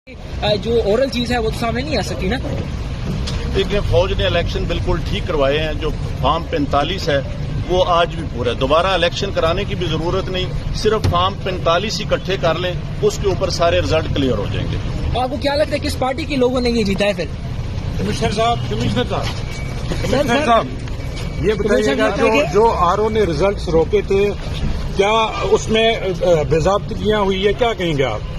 جو اورل چیز ہے وہ تو سامنے نہیں آ سکتی نا. دیکھیں فوج نے الیکشن بالکل ٹھیک کروائے ہیں. جو فارم 45 ہے وہ آج بھی پورا ہے. دوبارہ الیکشن کرانے کی بھی ضرورت نہیں. صرف فارم 45 اکٹھے کر لیں, اس کے اوپر سارے رزلٹ کلیئر ہو جائیں گے. آپ کو کیا لگتا ہے کس پارٹی کے لوگوں نے یہ جیتا ہے پھر؟ کمشنر صاحب یہ بتائیے گا جو آر او نے ریزلٹس روکے تھے کیا اس میں باضابطگیاں ہوئی ہے, کیا کہیں گے آپ؟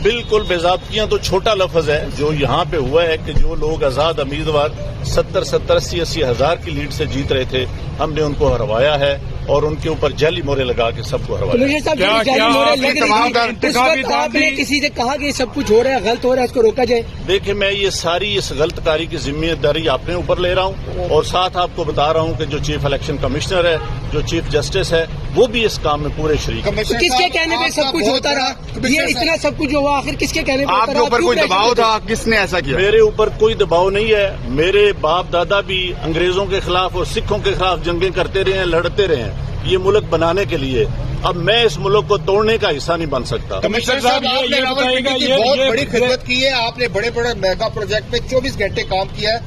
بالکل باضابطگیاں تو چھوٹا لفظ ہے. جو یہاں پہ ہوا ہے کہ جو لوگ آزاد امیدوار 70-80 ہزار کی لیڈ سے جیت رہے تھے, ہم نے ان کو ہروایا ہے اور ان کے اوپر جعلی مورے لگا کے سب کو ہروایا. آپ نے کسی سے کہا کہ یہ سب کچھ ہو رہا ہے, غلط ہو رہا ہے, اس کو روکا جائے؟ دیکھیں میں یہ ساری اس غلط کاری کی ذمہ داری اپنے اوپر لے رہا ہوں اور ساتھ آپ کو بتا رہا ہوں کہ جو چیف الیکشن کمشنر ہے, جو چیف جسٹس ہے, وہ بھی اس کام میں پورے شریک ہیں. کس کے کہنے پہ سب کچھ ہوتا رہا؟ یہ اتنا سب کچھ ہوا آخر کس کے کہنے پہ ہوتا رہا؟ آپ کے اوپر کوئی دباؤ تھا؟ کس نے ایسا کیا؟ میرے اوپر کوئی دباؤ نہیں ہے. میرے باپ دادا بھی انگریزوں کے خلاف اور سکھوں کے خلاف جنگیں کرتے رہے ہیں, لڑتے رہے ہیں یہ ملک بنانے کے لیے. اب میں اس ملک کو توڑنے کا حصہ نہیں بن سکتا. کمشنر صاحب آپ نے راولپنڈی کی بہت بڑی خدمت کی ہے, آپ نے بڑے بڑے میگا پروجیکٹ پہ 24 گھنٹے کام کیا ہے.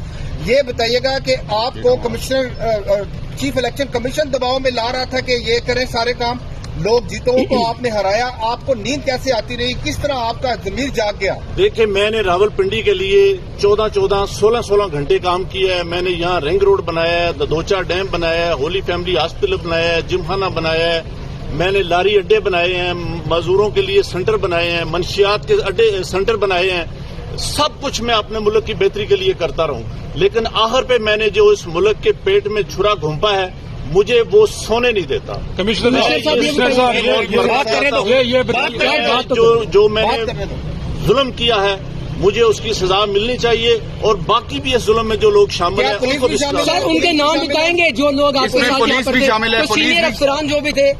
یہ بتائیے گا کہ آپ کو کمشنر چیف الیکشن کمیشن دباؤ میں لا رہا تھا کہ یہ کریں سارے کام, لوگ جیتوں کو آپ نے ہرایا, آپ کو نیند کیسے آتی رہی, کس طرح آپ کا ضمیر جاگ گیا؟ دیکھیں میں نے راولپنڈی کے لیے 16 گھنٹے کام کیا ہے. میں نے یہاں رنگ روڈ بنایا ہے, ددوچا ڈیم بنایا ہے, ہولی فیملی ہاسپٹل بنایا ہے, جم خانہ بنایا ہے, میں نے لاری اڈے بنائے ہیں, مزدوروں کے لیے سینٹر بنائے ہیں, منشیات کے اڈے سینٹر بنائے ہیں. سب کچھ میں اپنے ملک کی بہتری کے لیے کرتا رہوں, لیکن آخر پہ میں نے جو اس ملک کے پیٹ میں چھرا گھونپا ہے مجھے وہ سونے نہیں دیتا. جو میں نے ظلم کیا ہے مجھے اس کی سزا ملنی چاہیے, اور باقی بھی اس ظلم میں جو لوگ شامل ہیں ان کو بھی. ان کے نام بتائیں گے جو لوگ آپ کے ساتھ پولیس بھی شامل ہے, سینئر افسران جو بھی تھے.